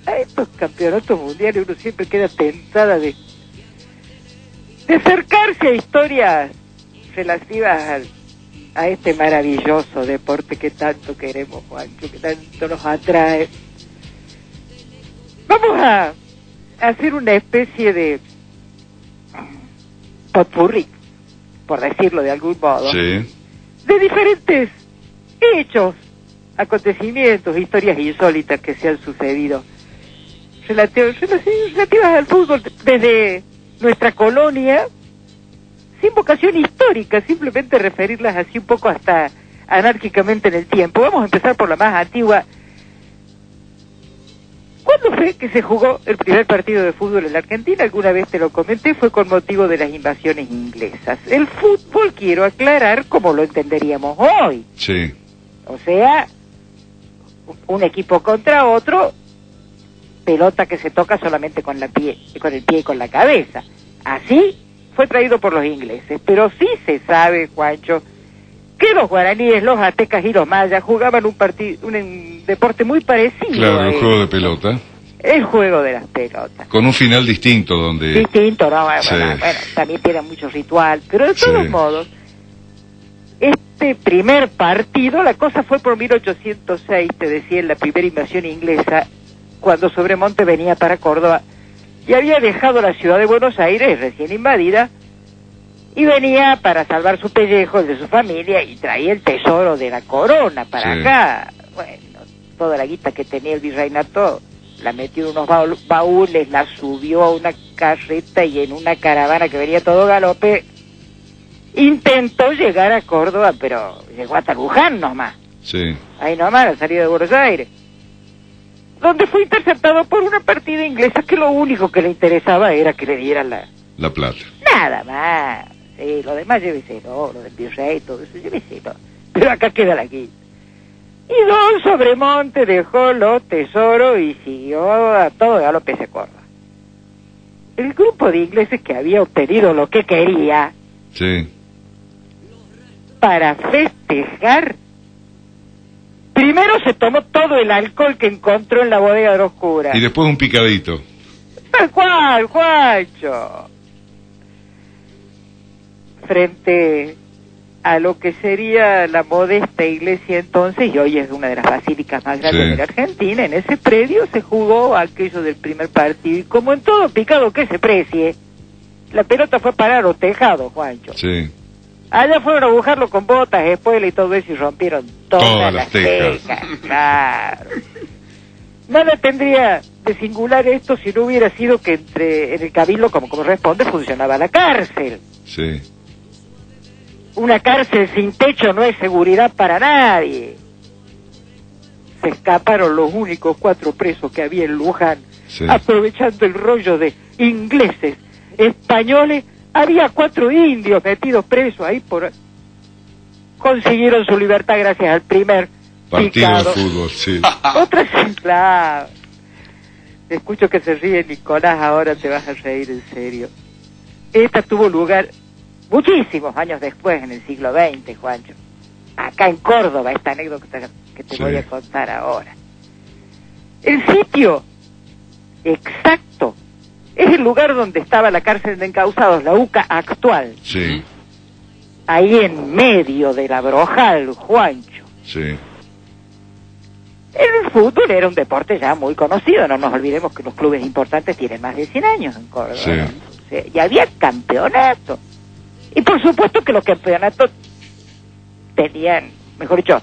a estos campeonatos mundiales uno siempre queda tentada de acercarse a historias relativas a este maravilloso deporte que tanto queremos, Juancho, que tanto nos atrae. Vamos a hacer una especie de potpourri, por decirlo de algún modo, sí, de diferentes hechos, acontecimientos, historias insólitas que se han sucedido relativas al fútbol desde nuestra colonia, sin vocación histórica, simplemente referirlas así un poco hasta anárquicamente en el tiempo. Vamos a empezar por la más antigua. ¿Cuándo fue que se jugó el primer partido de fútbol en la Argentina? Alguna vez te lo comenté, fue con motivo de las invasiones inglesas. El fútbol, quiero aclarar, como lo entenderíamos hoy. sí. O sea, un equipo contra otro, pelota que se toca solamente con el pie y con la cabeza. Así fue traído por los ingleses, pero sí se sabe, Juancho, que los guaraníes, los aztecas y los mayas jugaban un deporte muy parecido. Claro, el juego de pelota. El juego de las pelotas. Con un final distinto, donde... Distinto, ¿no? Bueno, Sí. bueno, también tiene mucho ritual, pero de todos modos, este primer partido, la cosa fue por 1806, te decía, en la primera invasión inglesa, cuando Sobremonte venía para Córdoba, y había dejado la ciudad de Buenos Aires recién invadida, y venía para salvar su pellejo, el de su familia, y traía el tesoro de la corona para acá. Bueno, toda la guita que tenía el virreinato la metió en unos baúles, la subió a una carreta y en una caravana que venía todo galope, intentó llegar a Córdoba, pero llegó hasta Luján nomás. Sí. Ahí nomás, a la salida de Buenos Aires, donde fue interceptado por una partida inglesa que lo único que le interesaba era que le dieran la plata. nada más. Sí, lo demás lléveselo, lo del virrey, todo eso, lléveselo. Pero acá queda la guita. Y don Sobremonte dejó los tesoros y siguió a todo galope hacia Córdoba. El grupo de ingleses que había obtenido lo que quería, Sí. para festejar, primero se tomó todo el alcohol que encontró en la bodega de los curas. Y después un picadito. Tal cual, Juancho. Frente a lo que sería la modesta iglesia entonces, y hoy es una de las basílicas más grandes de la Argentina, en ese predio se jugó aquello del primer partido, y como en todo picado que se precie, la pelota fue a parar los tejados, Juancho. Sí. Allá fueron a buscarlo con botas, espuelas y todo eso, y rompieron todas las tejas. Claro. Nada tendría de singular esto si no hubiera sido que en el cabildo, como corresponde, funcionaba la cárcel. Sí. Una cárcel sin techo no es seguridad para nadie. Se escaparon los únicos 4 presos que había en Luján, aprovechando el rollo de ingleses, españoles. Había 4 indios metidos presos ahí consiguieron su libertad gracias al primer partido picado. de fútbol, sí. Otra, claro. Escucho que se ríe Nicolás, ahora te vas a reír en serio. Esta tuvo lugar muchísimos años después, en el siglo XX, Juancho. Acá en Córdoba, esta anécdota que te voy a contar ahora. El sitio exacto es el lugar donde estaba la cárcel de encausados, la UCA actual. Sí. Ahí en medio de la Brojal, Juancho. Sí. El fútbol era un deporte ya muy conocido, no nos olvidemos que los clubes importantes tienen más de 100 años en Córdoba. Sí. ¿No? Y había campeonatos. Y por supuesto que los campeonatos tenían, mejor dicho,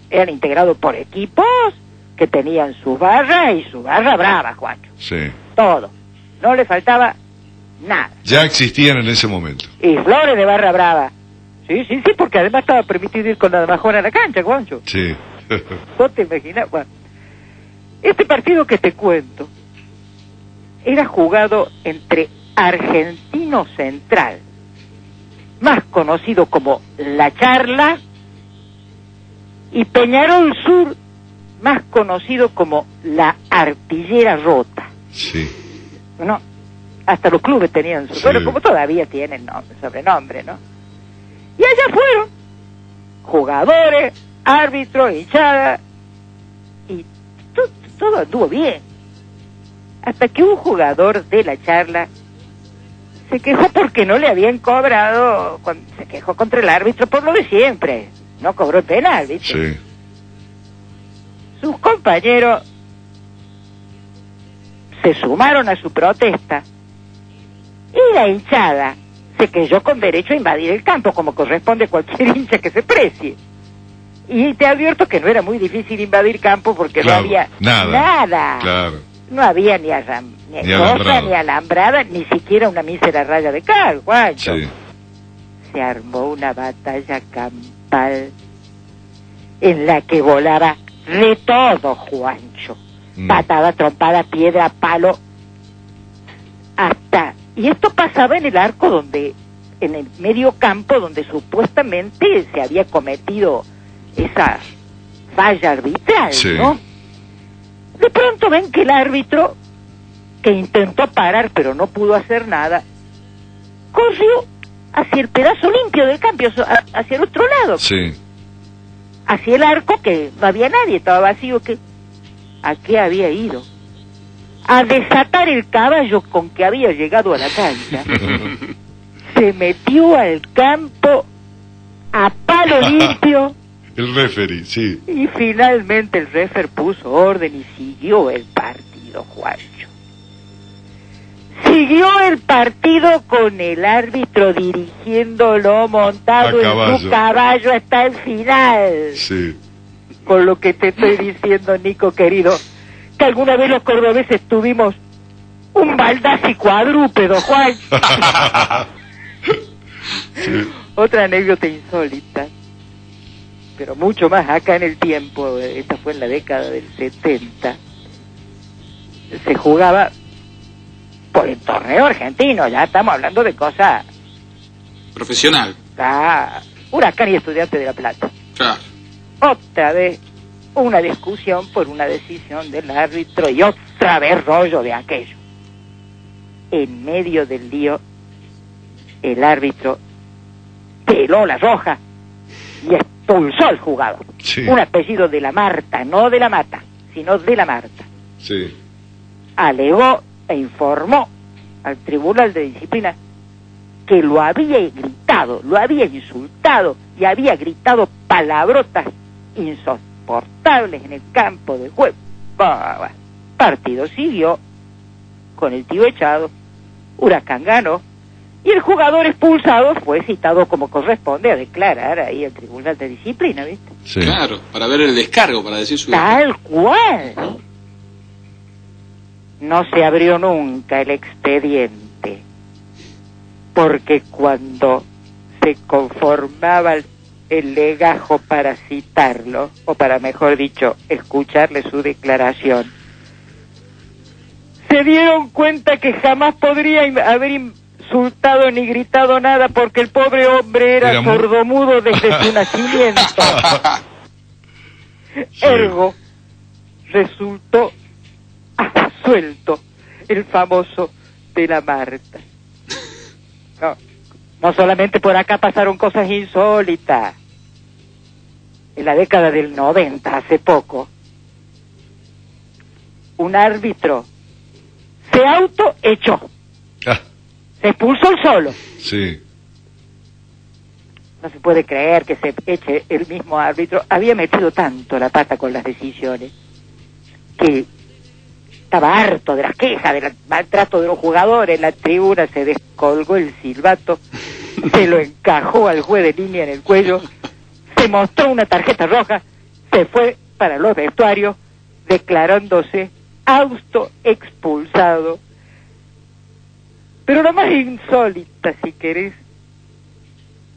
eran integrados por equipos que tenían sus barras y su barra brava, Juancho. Sí. Todo. No le faltaba nada. Ya existían en ese momento. Y flores de barra brava. Sí, porque además estaba permitido ir con la damajona a la cancha, Juancho. Sí. ¿Vos te imaginas? Bueno, este partido que te cuento era jugado entre Argentino Central, más conocido como La Charla, y Peñarol Sur, más conocido como La Artillera Rota. Sí. ¿No? Hasta los clubes tenían su... Bueno, como todavía tienen sobrenombre, ¿no? Y allá fueron jugadores, árbitros, hinchada, y todo anduvo bien. hasta que un jugador de la charla se quejó porque no le habían cobrado, se quejó contra el árbitro por lo de siempre, no cobró el penal, ¿viste? Sí. Sus compañeros se sumaron a su protesta y la hinchada se creyó con derecho a invadir el campo, como corresponde a cualquier hincha que se precie. Y te advierto que no era muy difícil invadir campo porque Claro, no había nada. Claro. No había ni cosa, ni alambrada, ni siquiera una mísera raya de cal, Juancho. Sí. Se armó una batalla campal en la que volaba de todo, Juancho. Patada, trompada, piedra, palo, hasta... Y esto pasaba en el arco donde, en el medio campo donde supuestamente se había cometido esa falla arbitral, Sí. ¿no? De pronto ven que el árbitro, que intentó parar pero no pudo hacer nada, corrió hacia el pedazo limpio del campo, hacia el otro lado, Sí. hacia el arco que no había nadie, estaba vacío. ¿A qué había ido? A desatar el caballo con que había llegado a la cancha. Se metió al campo a palo limpio. El referee, sí. Y finalmente el refer puso orden y siguió el partido, Juancho. Siguió el partido con el árbitro dirigiéndolo montado en su caballo hasta el final. Sí. Con lo que te estoy diciendo, Nico querido, que alguna vez los cordobeses tuvimos un Baldassi cuadrúpedo, Juan. Sí. Otra anécdota insólita, pero mucho más acá en el tiempo, esta fue en la década del 70, se jugaba por el torneo argentino, ya estamos hablando de cosas... Profesional. Huracán y Estudiantes de La Plata. Claro. Otra vez una discusión por una decisión del árbitro y otra vez rollo de aquello. En medio del lío, el árbitro peló la roja y expulsó al jugador. Sí. Un apellido de la Marta, no de la Mata, sino de la Marta. Sí. Alegó e informó al Tribunal de Disciplina que lo había gritado, lo había insultado y había gritado palabrotas insoportables en el campo de juego. Partido siguió con el tío echado, Huracán ganó y el jugador expulsado fue citado como corresponde a declarar ahí al Tribunal de Disciplina, ¿viste? Sí. Claro, para ver el descargo, para decir su... Tal cual. No se abrió nunca el expediente, porque cuando se conformaba el legajo para citarlo, o para mejor dicho, escucharle su declaración, se dieron cuenta que jamás podría haber insultado ni gritado nada porque el pobre hombre era sordomudo desde su nacimiento. Sí. Ergo, resultó absuelto el famoso de la Marta. No solamente por acá pasaron cosas insólitas. En la década del 90, hace poco, un árbitro se autoechó. Se expulsó el solo. Sí. No se puede creer que se eche el mismo árbitro. Había metido tanto la pata con las decisiones que estaba harto de las quejas, del maltrato de los jugadores. En la tribuna se descolgó el silbato, se lo encajó al juez de línea en el cuello, se mostró una tarjeta roja, se fue para los vestuarios declarándose autoexpulsado. Pero lo más insólita, si querés,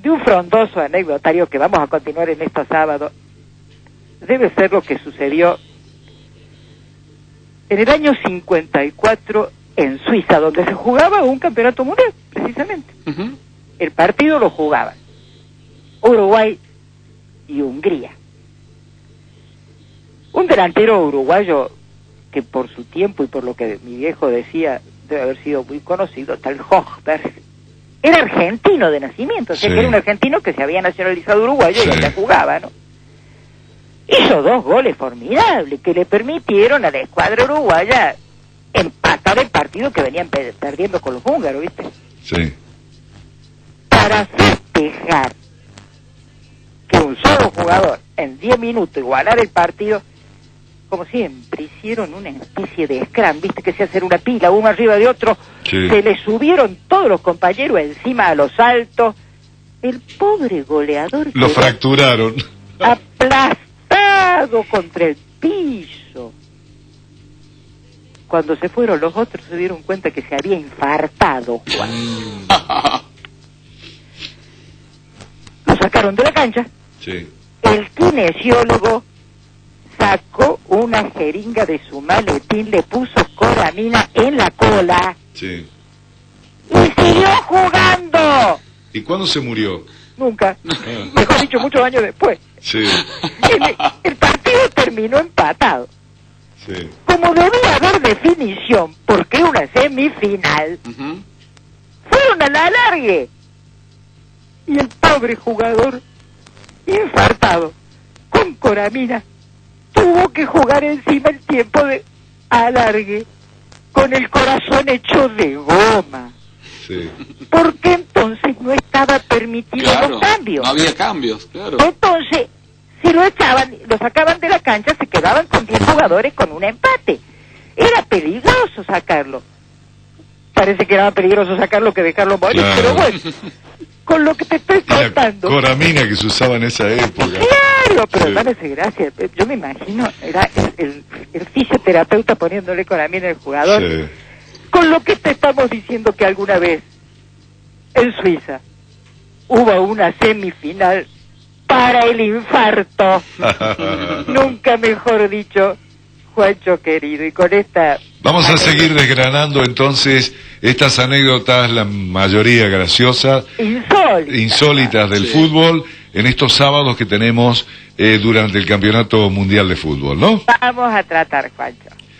de un frondoso anecdotario que vamos a continuar en estos sábados, debe ser lo que sucedió en el año 54 en Suiza, donde se jugaba un campeonato mundial, precisamente. Uh-huh. El partido lo jugaban Uruguay y Hungría. Un delantero uruguayo que por su tiempo y por lo que mi viejo decía debe haber sido muy conocido, tal Hochberg, era argentino de nacimiento, o sea que era un argentino que se había nacionalizado uruguayo y allá jugaba, ¿no? Hizo 2 goles formidables que le permitieron a la escuadra uruguaya empatar empatar el partido que venían perdiendo con los húngaros, ¿viste? Sí. Para festejar que un solo jugador en 10 minutos igualar el partido, como siempre, hicieron una especie de scrum, ¿viste? Que se hace una pila, uno arriba de otro, Sí. se le subieron todos los compañeros encima a los saltos. El pobre goleador Lo quedó fracturaron. aplastado contra el piso. Cuando se fueron los otros se dieron cuenta que se había infartado Juan. Lo sacaron de la cancha. Sí. El kinesiólogo sacó una jeringa de su maletín, le puso coramina en la cola Sí. y siguió jugando. ¿Y cuándo se murió? Nunca. Mejor dicho, muchos años después. Sí. El partido terminó empatado. Sí. Como debía haber definición, porque era una semifinal, Ujú. fueron a la alargue. Y el pobre jugador, infartado, con coramina, tuvo que jugar encima el tiempo de alargue, con el corazón hecho de goma. Sí. Porque entonces no estaba permitido Claro, los cambios. no había cambios, claro. Entonces, si lo echaban, lo sacaban de la cancha, se quedaban con 10 jugadores con un empate. Era peligroso sacarlo. Parece que era más peligroso sacarlo que dejarlo morir, Claro. pero bueno, con lo que te estoy Y la contando. coramina que se usaba en esa época. Claro, pero Sí. dame gracia. Yo me imagino, era el fisioterapeuta poniéndole coramina al jugador. Sí. Con lo que te estamos diciendo que alguna vez en Suiza hubo una semifinal para el infarto. Nunca mejor dicho, Juancho querido. Y con esta... Vamos a seguir desgranando entonces estas anécdotas, la mayoría graciosas, insólitas del Sí. fútbol, en estos sábados que tenemos durante el Campeonato Mundial de Fútbol, ¿no? Vamos a tratar, Juancho.